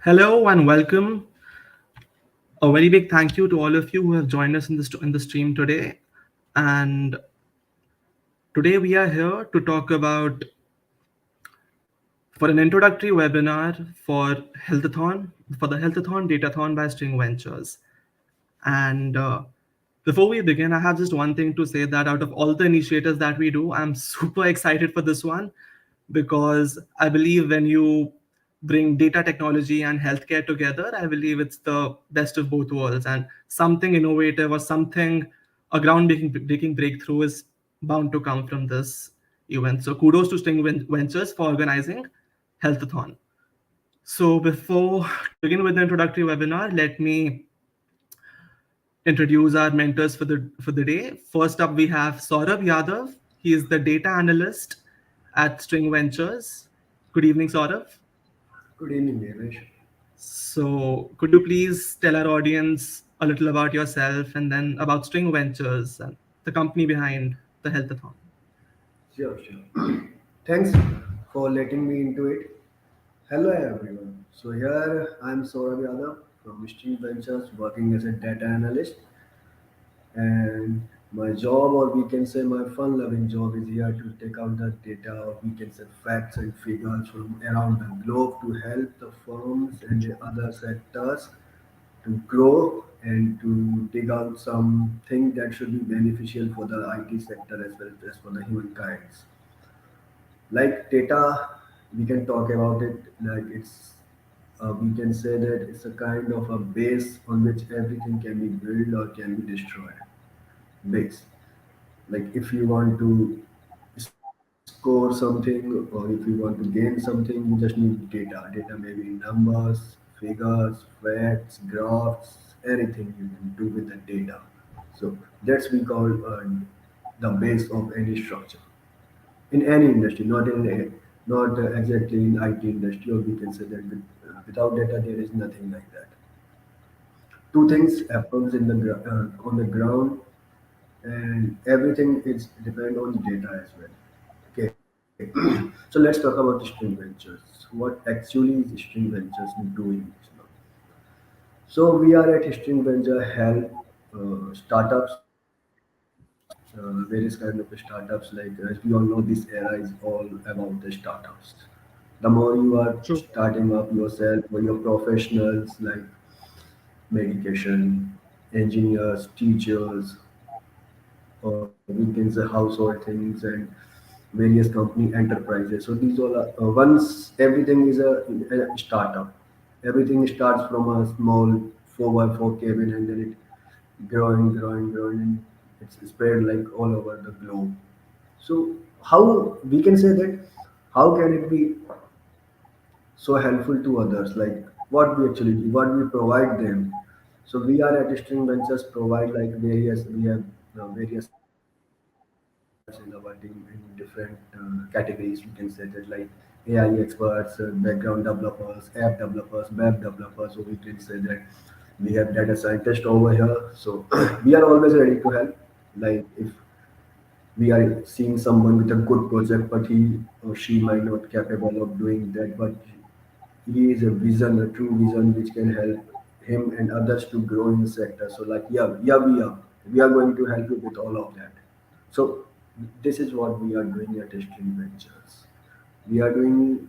Hello and welcome. A very big thank you to all of you who have joined us in the stream today. And today we are here to talk about for an introductory webinar for Healthathon for the Healthathon Datathon by String Ventures. And before we begin, I have just one thing to say that out of all the initiatives that we do, I'm super excited for this one because I believe when you bring data technology and healthcare together, I believe it's the best of both worlds and something innovative or something, a groundbreaking breaking breakthrough is bound to come from this event. So kudos to String Ventures for organizing Healthathon. So before to begin with the introductory webinar, let me introduce our mentors for the day. First up, we have Saurabh Yadav. He is the data analyst at String Ventures. Good evening, Saurabh. Good evening, Devesh. So, could you please tell our audience a little about yourself and then about String Ventures and the company behind the Healthathon? Sure. Thanks for letting me into it. Hello, everyone. So here I'm Saurabh Yadav from String Ventures, working as a data analyst. And my job, or we can say my fun-loving job, is here to take out the data, or we can say facts and figures from around the globe to help the firms and the other sectors to grow and to dig out something that should be beneficial for the IT sector as well as for the humankind. Like data, we can talk about it like we can say that it's a kind of a base on which everything can be built or can be destroyed. Base. Like if you want to score something or if you want to gain something, you just need data. Data may be numbers, figures, facts, graphs, anything you can do with the data. So that's we call the base of any structure in any industry, not exactly in IT industry, or we can say that without data there is nothing like that. Two things happens in the on the ground, and everything is depend on data as well. Okay, so let's talk about the String Ventures. What actually is String Ventures doing now? So we are at String Venture help startups, various kind of startups. Like as we all know, this era is all about the startups. The more you are True. starting up yourself or your professionals like medication, engineers, teachers, or we can say household things and various company enterprises. So these all are once everything is a startup. Everything starts from a small 4x4 cabin and then it growing, and it's spread like all over the globe. So how we can say that how can it be so helpful to others? Like what we actually do, what we provide them. So we are at String Ventures provide like we have various experts in our team in different categories. We can say that like AI experts, background developers, app developers, web developers. So we can say that we have data scientists over here. So we are always ready to help. Like if we are seeing someone with a good project, but he or she might not capable of doing that, but he is a vision, a true vision, which can help him and others to grow in the sector. So like, we are going to help you with all of that. So this is what we are doing at Stream Ventures. We are doing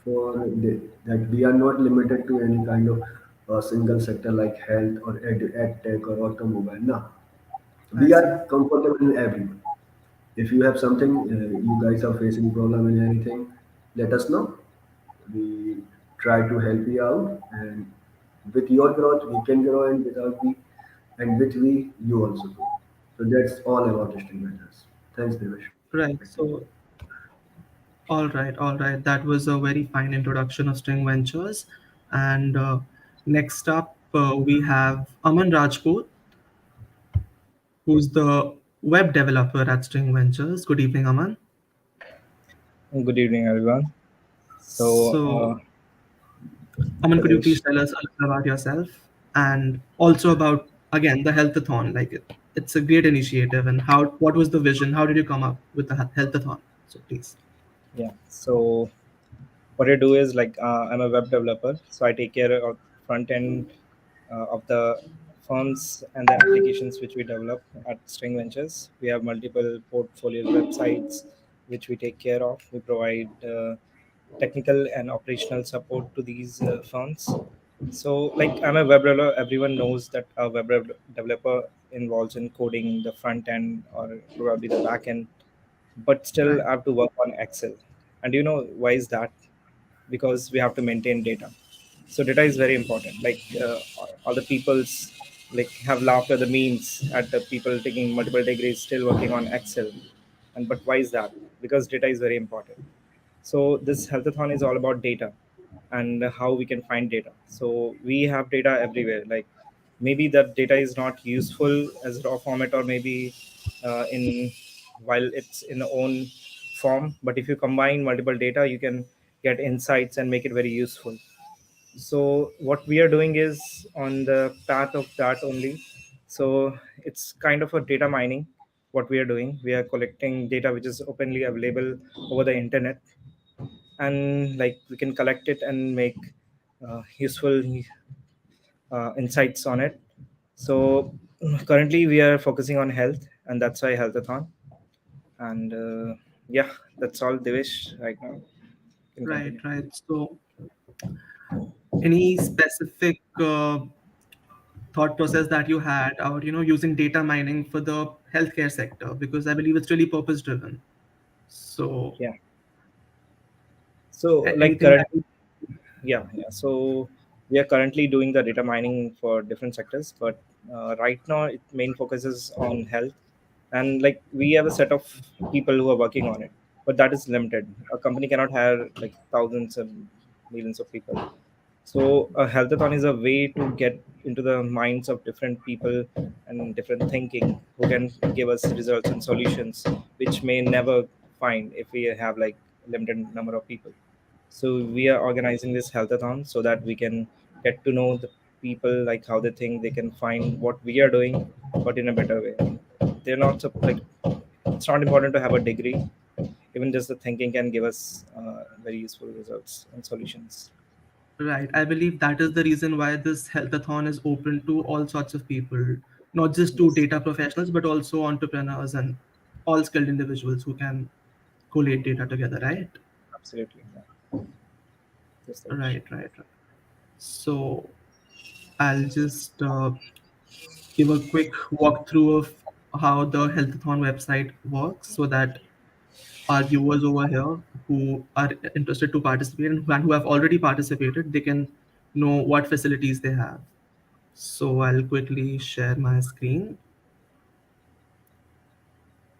that we are not limited to any kind of single sector like health or ed tech or automobile. No, I we see. are comfortable in everyone. If you have something, you guys are facing problem in anything, let us know. We try to help you out, and with your growth, we can grow, and without we, and with we, you also grow. So that's all about Distinct Ventures. Thanks, Devesh. Right. Back to you. So, all right. That was a very fine introduction of String Ventures. And next up, we have Aman Rajput, who's the web developer at String Ventures. Good evening, Aman. Good evening, everyone. So, So, Aman, could you please Pradesh, tell us a little about yourself and also about again the healthathon? It's a great initiative, and how what was the vision? How did you come up with the healthathon? So please. yeah. So, what I do is like I'm a web developer, so I take care of front end of the firms and the applications which we develop at String Ventures. We have multiple portfolio websites which we take care of. We provide technical and operational support to these firms. So, like I'm a web developer, everyone knows that a developer involves in coding the front end or probably the back end, but still I Right. have to work on Excel. And you know why is that? Because we have to maintain data. So data is very important. Like all the people's like have laughed at the memes at the people taking multiple degrees still working on Excel. And but why is that? Because data is very important. So this healthathon is all about data and how we can find data. So we have data everywhere. Like maybe that data is not useful as raw format, or maybe in while it's in the own form. But if you combine multiple data, you can get insights and make it very useful. So what we are doing is on the path of that only. So it's kind of a data mining. What we are doing, we are collecting data which is openly available over the internet, and like we can collect it and make useful insights on it. So currently we are focusing on health, and that's why healthathon. And yeah, that's all, Devesh, right now. You can Right, continue. right. So, any specific thought process that you had, or using data mining for the healthcare sector? Because I believe it's really purpose driven. So, Yeah. So like anything that. currently, yeah. So we are currently doing the data mining for different sectors, but right now it main focus is on health, and like we have a set of people who are working on it, but that is limited. A company cannot hire like thousands and millions of people. So a healthathon is a way to get into the minds of different people and different thinking who can give us results and solutions which may never find if we have like limited number of people. So we are organizing this healthathon so that we can get to know the people, like how they think, they can find what we are doing, but in a better way. They're not like it's not important to have a degree. Even just the thinking can give us very useful results and solutions. Right. I believe that is the reason why this healthathon is open to all sorts of people, not just to Yes, data professionals, but also entrepreneurs and all skilled individuals who can collate data together, right? absolutely. Yeah. Yes, Devesh. Right, right, right. So I'll just give a quick walkthrough of how the Healthathon website works so that our viewers over here who are interested to participate and who have already participated, they can know what facilities they have. So I'll quickly share my screen.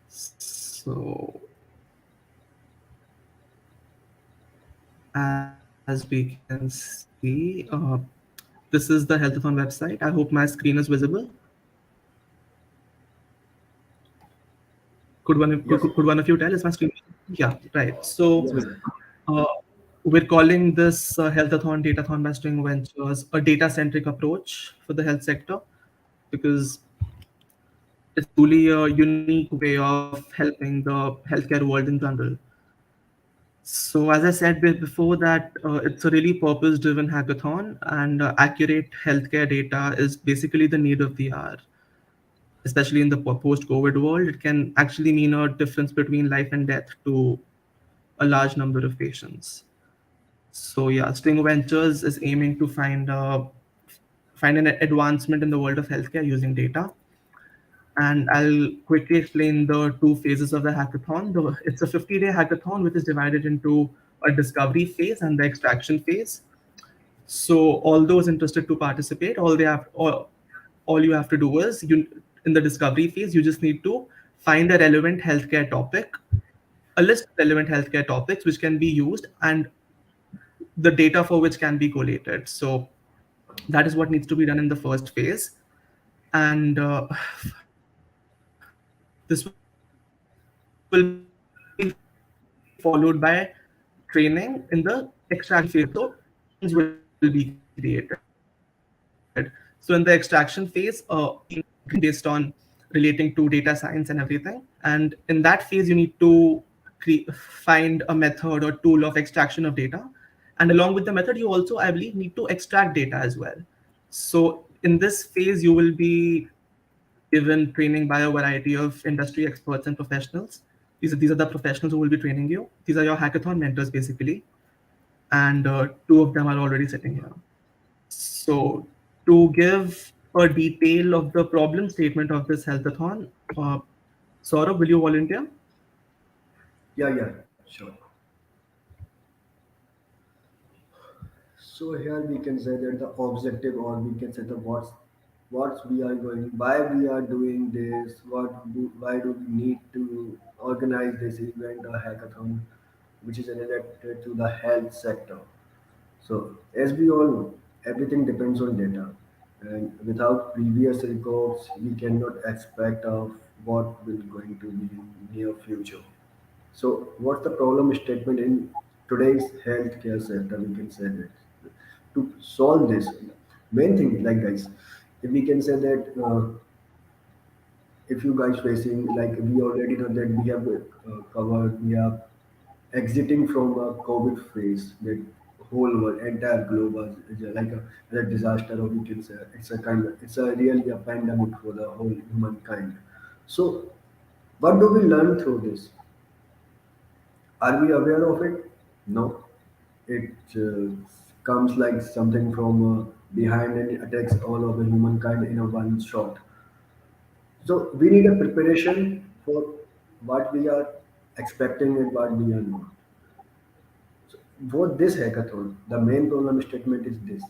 So as we can see, this is the Healthathon website. I hope my screen is visible. Yes, Could one of you tell, is my screen? Yeah, right. So It's yes, visible. uh, we're calling this Healthathon Datathon by String Ventures a data-centric approach for the health sector because it's truly a unique way of helping the healthcare world in general. So, as I said before, that it's a really purpose-driven hackathon, and accurate healthcare data is basically the need of the hour, especially in the post-COVID world. It can actually mean a difference between life and death to a large number of patients. So, yeah, String Ventures is aiming to find an advancement in the world of healthcare using data. And I'll quickly explain the two phases of the hackathon. It's a 50-day hackathon, which is divided into a discovery phase and the extraction phase. So all those interested to participate, all you have to do is in the discovery phase, you just need to find a relevant healthcare topic, a list of relevant healthcare topics which can be used, and the data for which can be collated. So that is what needs to be done in the first phase. And this will be followed by training in the extraction phase. So questions will be created. So in the extraction phase, each question will be created based on relating to data science and everything. And in that phase, you need to find a method or tool of extraction of data And along with the method, you also, I believe, need to extract data as well. So in this phase, you will be given training by a variety of industry experts and professionals. These are the professionals who will be training you. These are your hackathon mentors, basically. And two of them are already sitting here. So, to give a detail of the problem statement of this healthathon, Saurabh, will you volunteer? Yeah, sure. So here we can say that the objective, or we can say the what we are going, why we are doing this, why do we need to organize this event or hackathon, which is related to the health sector. So as we all know, everything depends on data, and without previous records, we cannot expect of what will going to be in near future. So what's the problem statement in today's healthcare sector? We can say that to solve this, main thing like guys, if we can say that if you guys facing like we already know that we have covered, we are exiting from a COVID phase. That whole world, entire globe was like a disaster, or we can say it's a really a pandemic for the whole humankind. So what do we learn through this? Are we aware of it? No. It comes like something from behind and it attacks all of the humankind in a one shot. So we need a preparation for what we are expecting and what we are not. So for this hackathon, the main problem statement is this.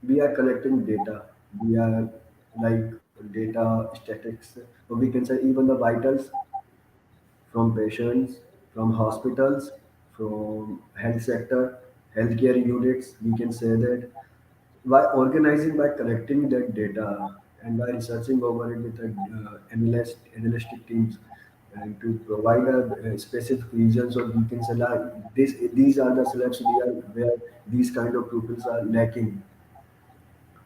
We are collecting data. We are like data statistics, or we can say even the vitals from patients, from hospitals, from health sector, healthcare units. We can say that by organizing, by collecting that data, and by researching over it with the analytic teams, and to provide a specific regions, or we can say like these are the slabs where these kind of pupils are lacking.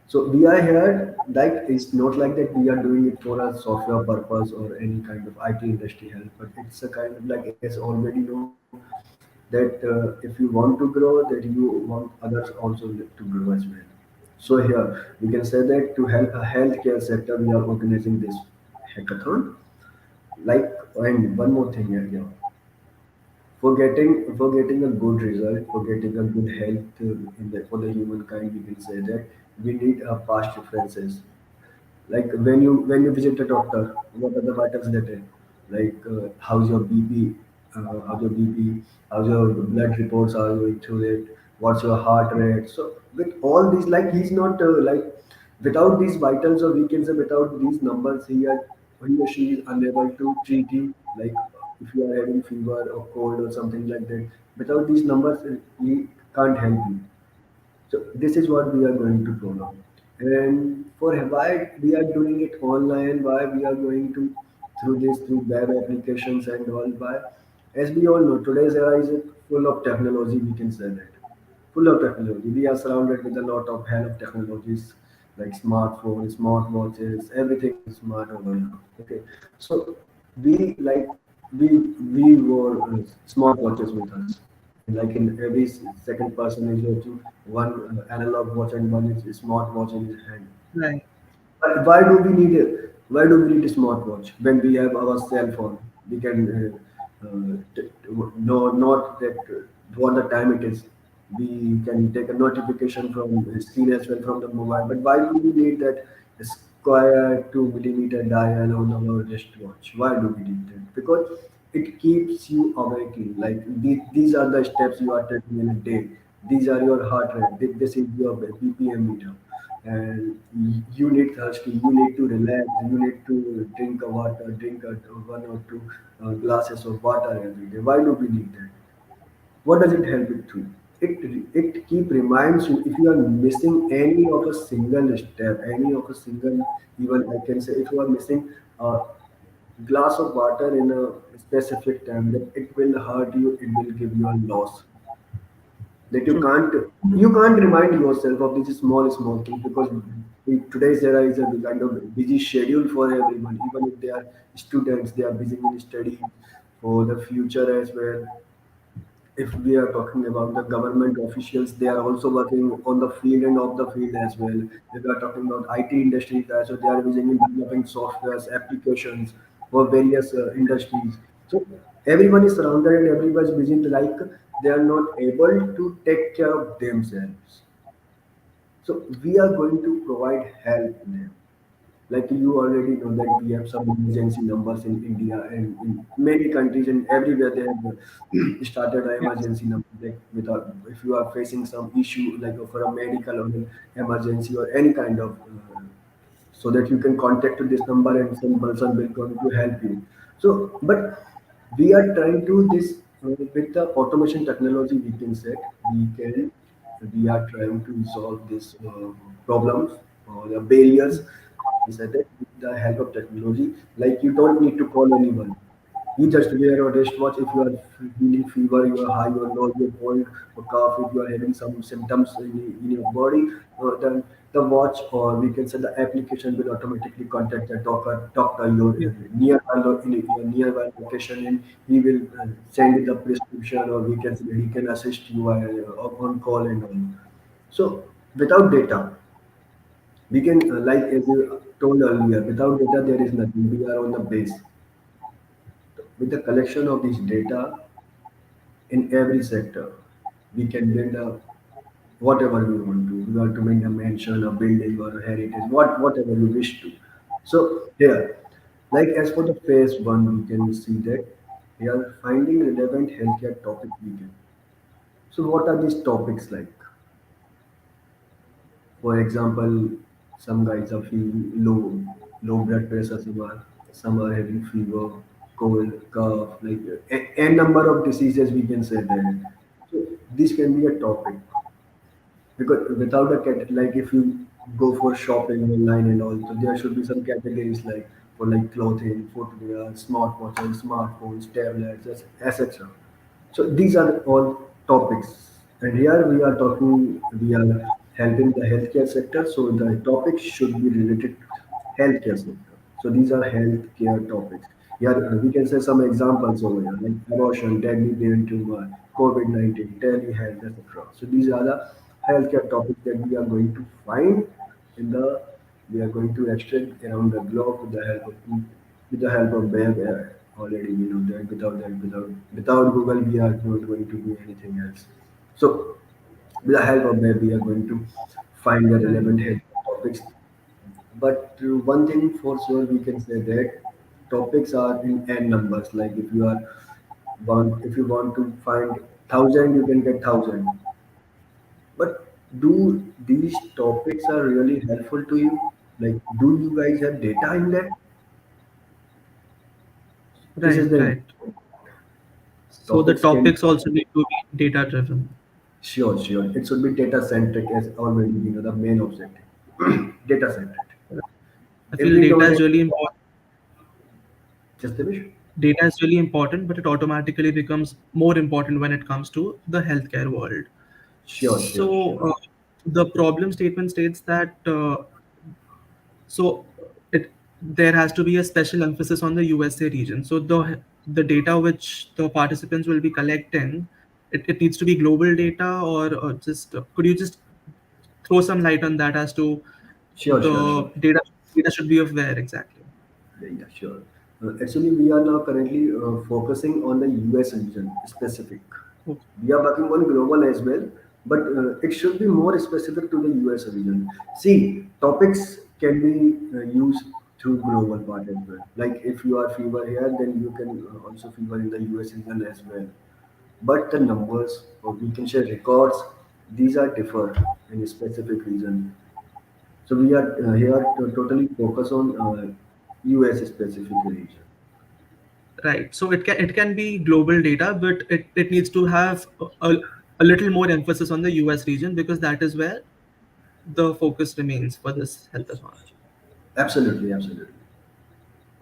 So we are here, like it's not like that we are doing it for a software purpose or any kind of IT industry help, but it's a kind of like as already know that if you want to grow, that you want others also to grow as well. So here we can say that to help a healthcare sector, we are organizing this hackathon. Like, and one more thing here, for getting a good result, for getting a good health for the humankind, we can say that we need past references. Like when you visit a doctor, what are the vitals they take? Like how's your BP, how's your blood reports are going through it, what's your heart rate. So with all these, like he's not like without these vitals, or we can say without these numbers, he or she is unable to treat you. Like if you are having fever or cold or something like that, without these numbers, he can't help you. So this is what we are going to follow. And for why we are doing it online, why we are going to through this through web applications and all, why? As we all know, today's era is full of technology, we can say that. Full of technology. We are surrounded with a lot of hell of technologies like smartphones, smartwatches, everything is smart over now. Okay. So we like we wore smartwatches with us. Like in every second person is watching one analog watch and one is smartwatch in his hand. Right. Why do we need why do we need a smartwatch when we have our cell phone? We can know not that what the time it is. We can take a notification from the screen as well from the mobile. But why do we need that square 2 millimeter dial on our wristwatch? Why do we need that? Because it keeps you awaking. Like these are the steps you are taking in a day. These are your heart rate. This is your BPM meter, and you need thirsty, you need to relax, you need to drink a water, drink a one or two glasses of water every day. Why do we need that? What does it help it to? It keep reminds you if you are missing any of a single step, any of a single, even I can say if you are missing a glass of water in a specific time, that it will hurt you, it will give you a loss, that True. you can't remind yourself of these small things, because in today's era is a kind of busy schedule for everyone. Even if they are students, they are busy in study for the future as well. if we are talking about the government officials, they are also working on the field and off the field as well. If we are talking about IT industries, so they are using in developing softwares, applications for various industries. So everyone is surrounded and everyone is busy, like they are not able to take care of themselves. So we are going to provide help there. Like you already know that we have some emergency numbers in India and in many countries and everywhere they have started an Yes. emergency number. Like without, if you are facing some issue like for a medical or an emergency or any kind of, so that you can contact this number and some person will going to help you. So, but we are trying to this with the automation technology. We can set we are trying to resolve this problems or the barriers. We said that with the help of technology, like you don't need to call anyone. You just wear a wristwatch if you are feeling fever, you are high or low, you are cold or cough, if you are having some symptoms in your body, then the watch or we can say the application will automatically contact the doctor your Yes. your nearby location, and he will send you the prescription, or we can say he can assist you on call and all. So without data, we can like as you told earlier, without data there is nothing. We are on the base. With the collection of this data in every sector, we can build a whatever we want to. We want to build a mansion, a building, or a heritage, whatever we wish to. So here, like as for the phase one, we can see that we are finding relevant healthcare topic we can. So what are these topics like? For example, some guys are feeling low blood pressure, some are having fever, cold, cough, like a number of diseases we can say that. So this can be a topic because without a like if you go for shopping online and all, so there should be some categories like for like clothing, footwear, smartwatches, smartphones, tablets, etc. So these are all topics, and here we are talking, we are helping the healthcare sector. So the topic should be related to healthcare sector. So these are healthcare topics. Here we can say some examples over here, like abortion, deadly brain tumor, COVID-19, telehealth, etc. So these are the healthcare topics that we are going to find in the, we are going to extract around the globe with the help of web. Already we know that without Google we are not going to do anything else. So with the help of web we are going to find the Right. relevant health topics. But one thing for sure we can say that topics are in n numbers. Like if you want to find thousand, you can get thousand. But do these topics are really helpful to you? Like, do you guys have data in that? This is Right. the Right. So the topics can. topics also need to be data driven. Sure, sure. It should be data centric as already we know the main objective. Data centric. I If feel we data don't is have really important. just the wish. Data is really important, but it automatically becomes more important when it comes to the healthcare world. Sure, sure, So sure. the problem statement states that so it there has to be a special emphasis on the USA region. So the data which the participants will be collecting, it needs to be global data, or just could you just throw some light on that as to Sure, sure, sure. the data should be of where exactly? Yeah, yeah, sure. Actually, we are now currently focusing on the US region specific. Okay. We are working on global as well, but it should be more specific to the US region. See, topics can be used through global part as well. Like if you are fever here, then you can also fever in the US region as well. But the numbers, or we can share records, these are differ in a specific region. So we are here to totally focus on US specific region. Right. So it can be global data, but it needs to have a little more emphasis on the US region because that is where the focus remains for this healthathon. Absolutely, absolutely.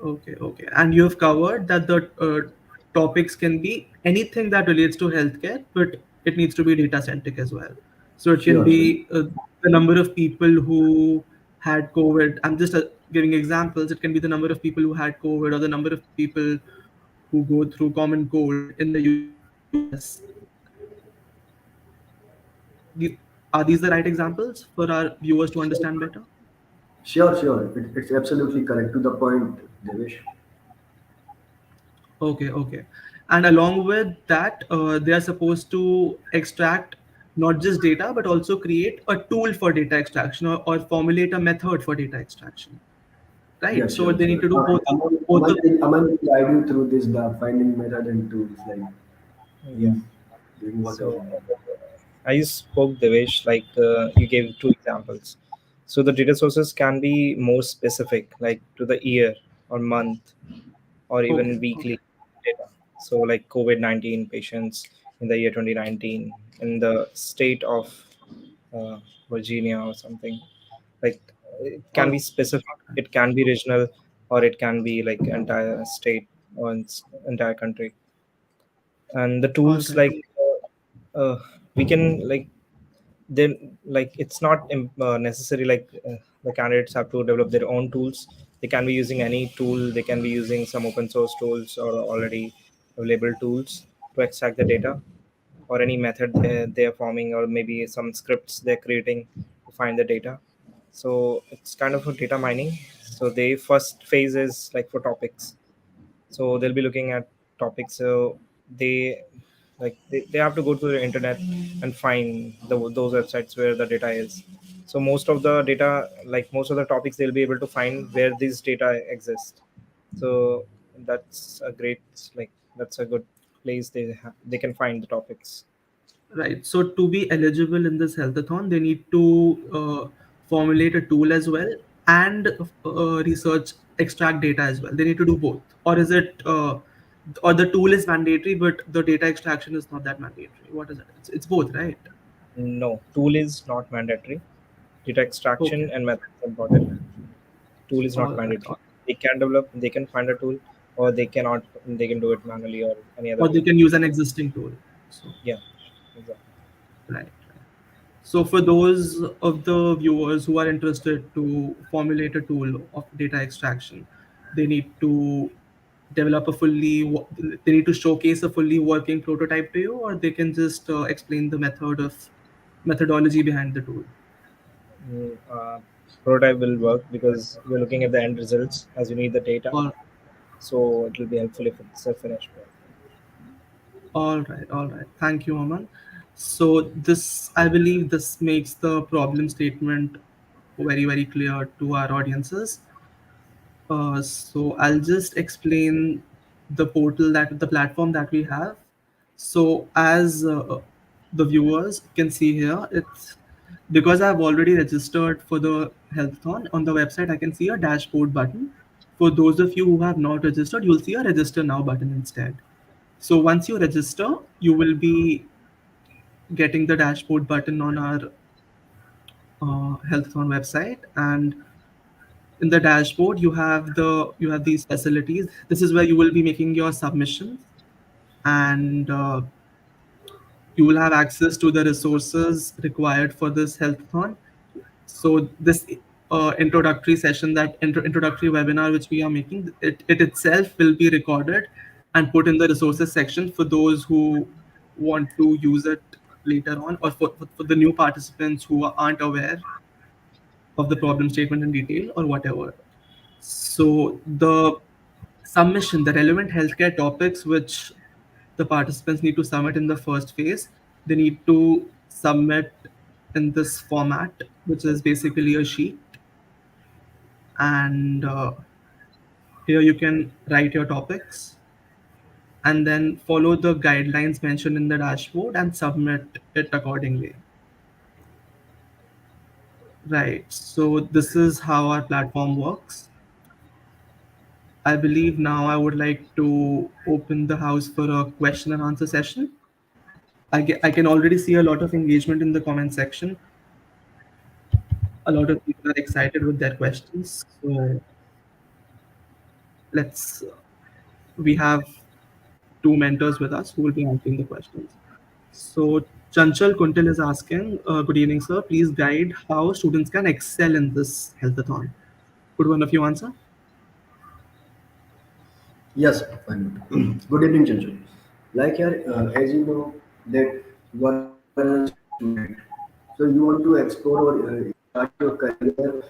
Okay, okay. And you have covered that the topics can be anything that relates to healthcare, but it needs to be data centric as well. So it can Sure, sure. be the number of people who had COVID. I'm just giving examples. It can be the number of people who had COVID or the number of people who go through common cold in the US. The, are these the right examples for our viewers to understand better? Sure. It's absolutely correct to the point, Devesh. Okay, okay. And along with that, they are supposed to extract not just data, but also create a tool for data extraction, or formulate a method for data extraction. Right. Yes, So sure, they need sure. to do both. Both Aman the will guide you through this, the finding method and tools. Like Yeah. he's doing So wonderful. I spoke Devesh, like you gave two examples. So the data sources can be more specific, like to the year or month or even okay, okay, weekly data. So like COVID-19 patients in the year 2019 in the state of uh, Virginia or something. Like it can all be specific, it can be regional, or it can be like entire state or entire country. And the all tools right, like we can like then like it's not necessary like the candidates have to develop their own tools. They can be using any tool, they can be using some open source tools or already available tools to extract the data, or any method they're forming, or maybe some scripts they're creating to find the data. So it's kind of a data mining. So the first phase is like for topics. So they'll be looking at topics. So they they have to go to the internet and find those websites where the data is. So most of the data, like most of the topics, they'll be able to find where these data exist. So that's a great, like that's a good place they can find the topics. right. So to be eligible in this healthathon, they need to formulate a tool as well, and research extract data as well. They need to do both, or is it? Or the tool is mandatory, but the data extraction is not that mandatory. What is it? It's both, right? No, tool is not mandatory. Data Okay. extraction and method is important. Tool is All not right. mandatory. They can develop, they can find a tool, or they cannot, they can do it manually or any other Or way. they can use an existing tool. So, Yeah, exactly. right. So for those of the viewers who are interested to formulate a tool of data extraction, they need to develop a they need to showcase a fully working prototype to you, or they can just explain the methodology behind the tool. Mm, prototype will work because we're looking at the end results as we need the data. Or So it will be helpful if it's a finished product. all right, all right. Thank you, Aman. So this, I believe, this makes the problem statement very, very clear to our audiences. So I'll just explain the platform that we have. So as the viewers can see here, it's because I've already registered for the healththon on the website. I can see a dashboard button. For those of you who have not registered, you'll see a register now button instead. So once you register, you will be getting the dashboard button on our healththon website, and in the dashboard you have these facilities. This is where you will be making your submissions, and you will have access to the resources required for this healthathon. So this introductory session, introductory webinar which we are making, it itself will be recorded and put in the resources section for those who want to use it later on, or for the new participants who aren't aware of the problem statement in detail or whatever. So the submission, the relevant healthcare topics which the participants need to submit in the first phase, they need to submit in this format, which is basically a sheet. And here you can write your topics and then follow the guidelines mentioned in the dashboard and submit it accordingly. Right. So this is how our platform works. I believe now I would like to open the house for a question and answer session. I can already see a lot of engagement in the comment section. A lot of people are excited with their questions. So let's, we have two mentors with us who will be answering the questions. So Chanchal Kuntil is asking, good evening, sir. Please guide how students can excel in this healthathon. Could one of you answer? Yes, fine. Good evening, Chanchal. Like here, as you know that you are a student, So you want to explore or start your career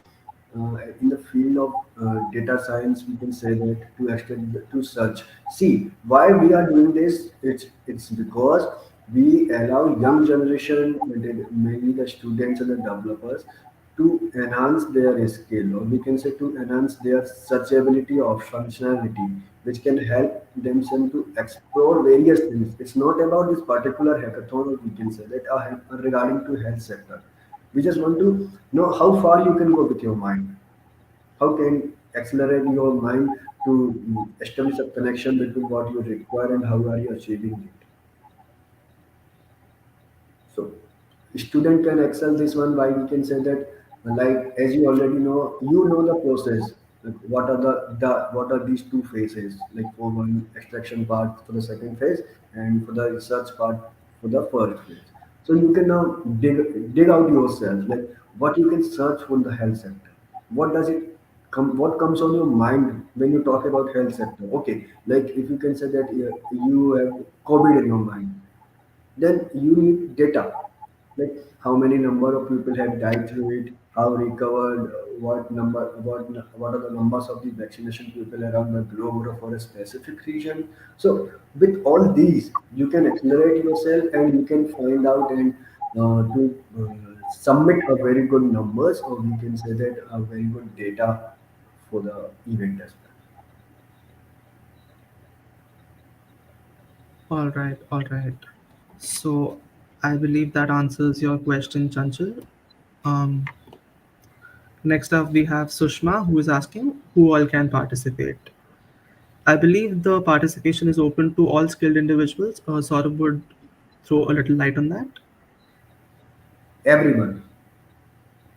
in the field of data science, we can say that to extend to search. See, why we are doing this? It's because we allow young generation, mainly the students and the developers, to enhance their skill, or we can say to enhance their searchability of functionality, which can help themselves to explore various things. It's not about this particular hackathon, or we can say that regarding to health sector. We just want to know how far you can go with your mind, how can accelerate your mind to establish a connection between what you require and how are you achieving it. So student can excel this one by, we can say that, like as you know the process. Like what are what are these two phases? Like for one extraction part for the second phase, and for the research part for the first phase. So you can now dig out yourself, like what you can search from the health sector. What does it come? What comes on your mind when you talk about health sector? Okay, like if you can say that you have COVID in your mind, then you need data, like how many number of people have died through it, how recovered, what are the numbers of the vaccination people around the globe or for a specific region. So with all these, you can accelerate yourself and you can find out and to submit a very good numbers, or we can say that a very good data for the event as well. All right, all right. So I believe that answers your question, Chanchal. Um, Next up, we have Sushma, who is asking who all can participate. I believe the participation is open to all skilled individuals. Saurabh would throw a little light on that. Everyone,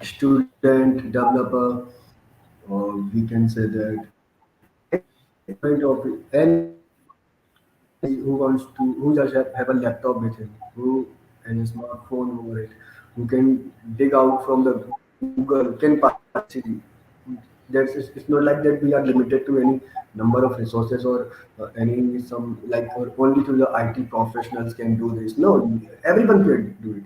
student, developer, or we can say that any point of any who wants to, who just have a laptop with him, who and a smartphone over it, who can dig out from the Google can participate easily. That's it's not like that we are limited to any number of resources, or any some like, or only to the IT professionals can do this. No, everyone can do it.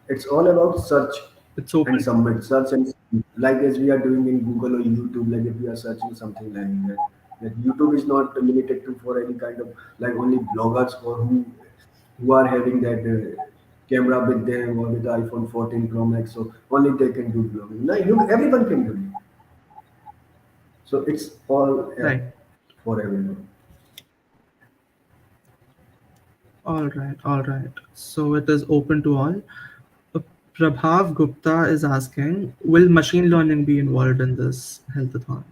It's all about search It's and open. submit, search and submit. Like as we are doing in Google or YouTube, like if we are searching something like that. Like YouTube is not limited to for any kind of, like only bloggers or who are having that camera with them or with the iPhone 14 Pro Max, so only they can do blogging. No, everyone can do it. So it's all Right. for everyone. All right. All right. So it is open to all. Uh, Prabhav Gupta is asking, will machine learning be involved in this healthathon?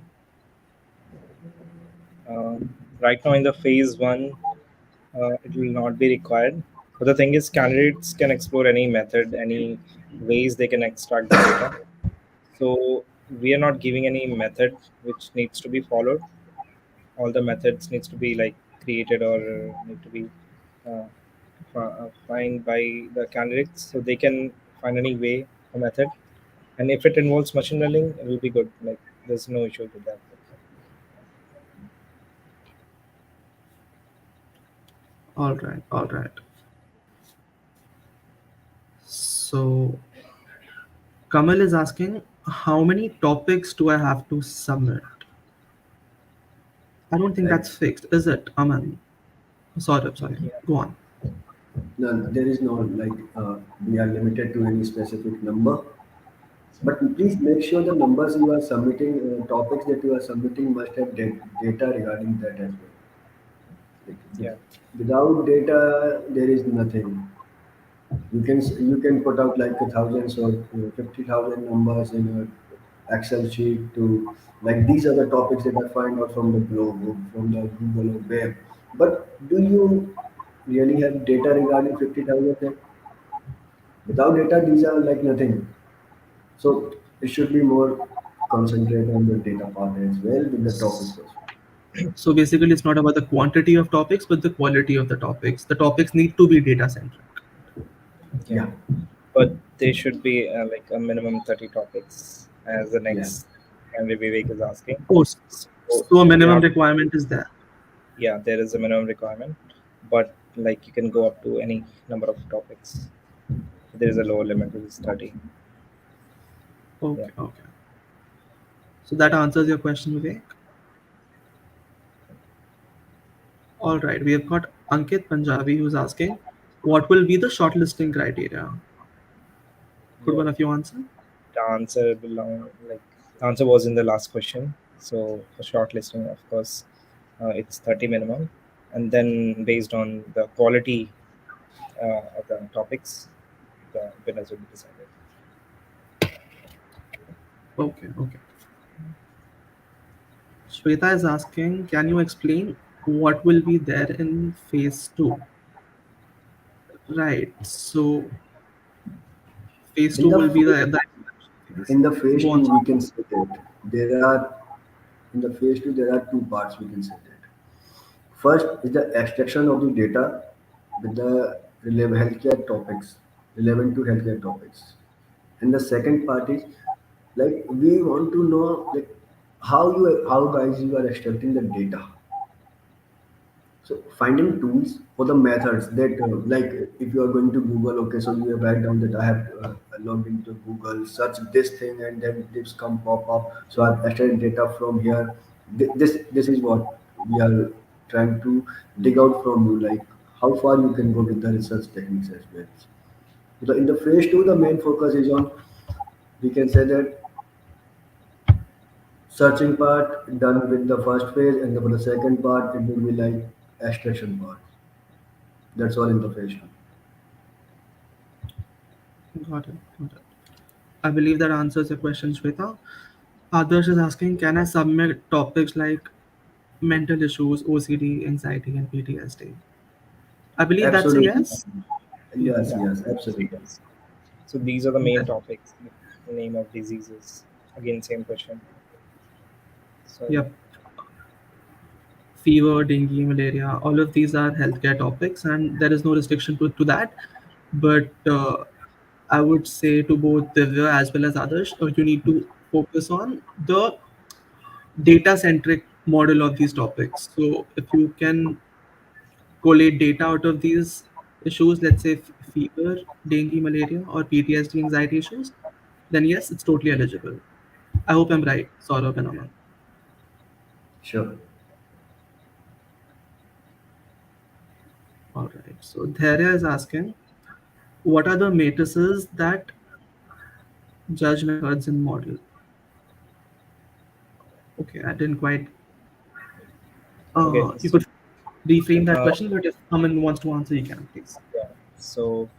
Uh, right now in the phase one, it will not be required. But the thing is, candidates can explore any method, any ways they can extract the data. So we are not giving any method which needs to be followed. All the methods needs to be like created or need to be uh, find by the candidates, so they can find any way a method. And if it involves machine learning, it will be good. Like there's no issue with that. All right. All right. So Kamal is asking, how many topics do I have to submit? I don't think Like that's fixed, is it, Aman? Sorry. Yeah. Go on. no, there is no like we are limited to any specific number. But please make sure the numbers you are submitting, topics that you are submitting must have data regarding that as well. Like, Yeah. without data, there is nothing. You can put out like thousands or 50,000 numbers in a Excel sheet to, like these are the topics that I find out from the blog or from the Google or web. But do you really have data regarding 50,000? Without data, these are like nothing. So it should be more concentrate on the data part as well with the topics as well. So basically, it's not about the quantity of topics, but the quality of the topics. The topics need to be data centric. Yeah. Yeah, But they should be like a minimum 30 topics, as the yeah. next Henry Vivek is asking. Of course. So So a you minimum have, requirement is there. yeah, there is a minimum requirement, but like you can go up to any number of topics. there is a lower limit, which is 30. Yeah. Okay, okay. So that answers your question, Vivek. All right, we have got Ankit Punjabi who's asking, what will be the shortlisting criteria? Could Yeah. one of you answer? The answer belong like the answer was in the last question. So for shortlisting, of course, it's 30 minimum, and then based on the quality of the topics, the winners will be decided. Okay, okay. Shweta is asking, can you explain what will be there in phase two? Right. So phase In two the will be phase, the phase. in the phase Go two, on. we can say that there are in the phase two there are two parts. We can say that first is the extraction of the data with the relevant healthcare topics, relevant to healthcare topics, and the second part is like we want to know like how guys you are extracting the data. So finding tools for the methods that like if you are going to Google, okay, so you write down that I have logged into Google, search this thing, and then tips come pop up. So I've extracted data from here. This is what we are trying to dig out from you, like how far you can go with the research techniques as well. So in the phase two, the main focus is on we can say that searching part done with the first phase, and for the second part it will be like extraction part. That's all in the phase two. Got it. Got it. I believe that answers your question, Shweta. Others is asking, can I submit topics like mental issues, OCD, anxiety, and PTSD? I believe that's a Absolutely. yes. Yes, Yes. Yeah. yes, absolutely. Yes. So these are the main That, topics. The name of diseases. Again, same question. So yeah. yep. Fever, dengue, malaria, all of these are healthcare topics, and there is no restriction to that. But I would say to both Divya as well as others, you need to focus on the data centric model of these topics. So if you can collate data out of these issues, let's say fever, dengue, malaria, or PTSD, anxiety issues, then yes, it's totally eligible. I hope I'm right, Saurabh and Aman. Sure. All right. So Dhairya is asking, what are the matrices that judge methods in model? Okay, I didn't quite. Okay. You So could reframe that uh, question, but if Aman wants to answer, you can, please. yeah. So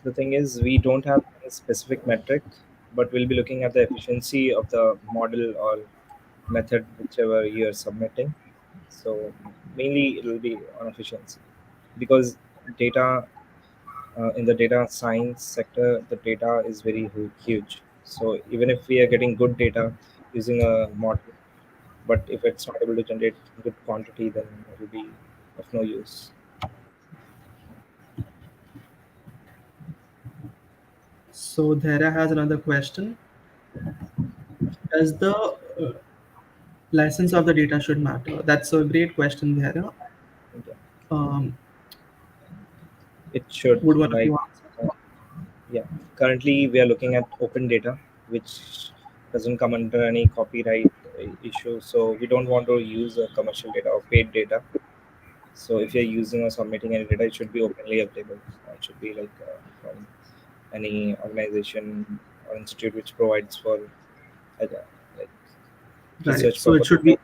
the thing is, we don't have any specific metric, but we'll be looking at the efficiency of the model or method, whichever you're submitting. So mainly it will be on efficiency because data in the data science sector, the data is very huge. So even if we are getting good data using a model, but if it's not able to generate good quantity, then it will be of no use. So Dhairya has another question. Does the license of the data should matter? That's a great question, Dhairya. Yeah. Um, It should would one of like you answer? uh, yeah. Currently, we are looking at open data, which doesn't come under any copyright issue. So we don't want to use commercial data or paid data. So if you're using or submitting any data, it should be openly available. It should be like from any organization or institute which provides for like Right. research So purpose.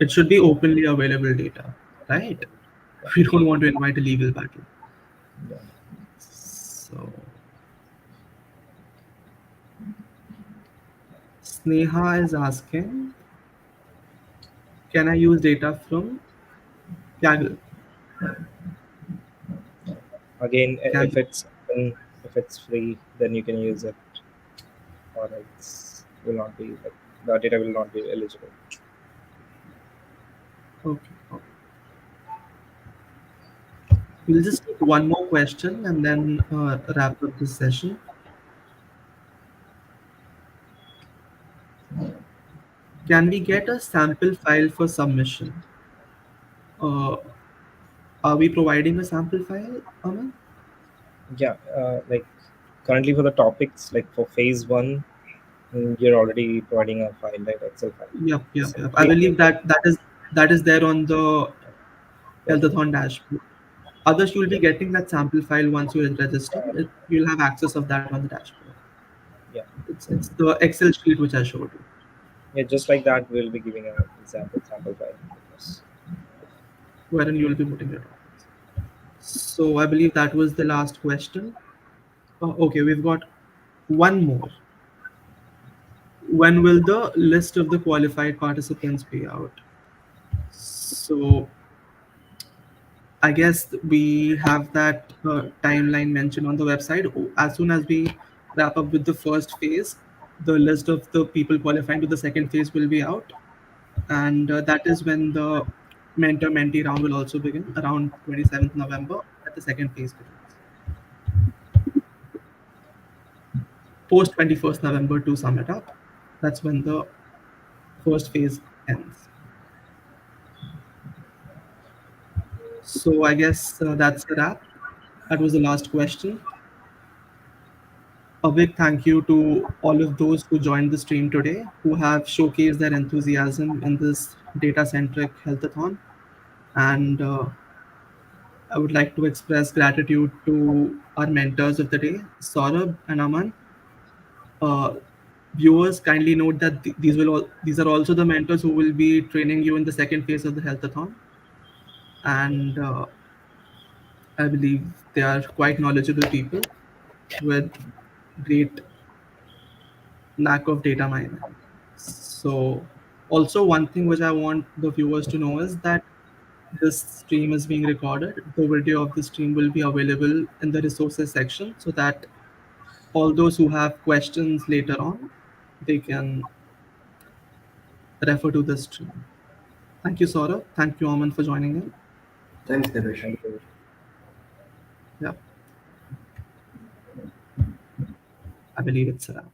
it should be openly available data, right? Yeah, We don't want to invite a legal battle. yeah. So Sneha is asking, can I use data from Kaggle? Again, Can if it's free, then you can use it, or else will not be like the data will not be eligible. okay. Okay. We'll just take one more question and then wrap up this session. Can we get a sample file for submission? Uh, are we providing a sample file, Aman? Yeah, like currently for the topics, like for phase one, you're already providing a file, right? Excel file. Yep, yep, yep. I Simply, believe that is there on the yeah, Healthathon dashboard. Others, you'll be yeah, getting that sample file once you register. You'll have access of that on the dashboard. yeah, It's the Excel sheet which I showed you, yeah. Just like that, we'll be giving an example sample file. Yes. wherein you'll be putting your topics. So I believe that was the last question. Okay, we've got one more. When will the list of the qualified participants be out? So I guess we have that timeline mentioned on the website. As soon as we wrap up with the first phase, the list of the people qualifying to the second phase will be out, and that is when the mentor-mentee round will also begin around 27th November. That the second phase begins. Post 21st November, to sum it up, that's when the first phase ends. So I guess that's a wrap. That was the last question. A big thank you to all of those who joined the stream today, who have showcased their enthusiasm in this data centric healthathon. And I would like to express gratitude to our mentors of the day, Saurabh and Aman. Uh, Viewers, kindly note that these are also the mentors who will be training you in the second phase of the healthathon. And I believe they are quite knowledgeable people with great knack of data mining. So, also one thing which I want the viewers to know is that this stream is being recorded. The video of the stream will be available in the resources section so that all those who have questions later on, they can refer to the stream. Thank you, Saurabh. Thank you, Aman, for joining in. Thanks, Devesh. Thank you. Yeah, I believe it's a wrap.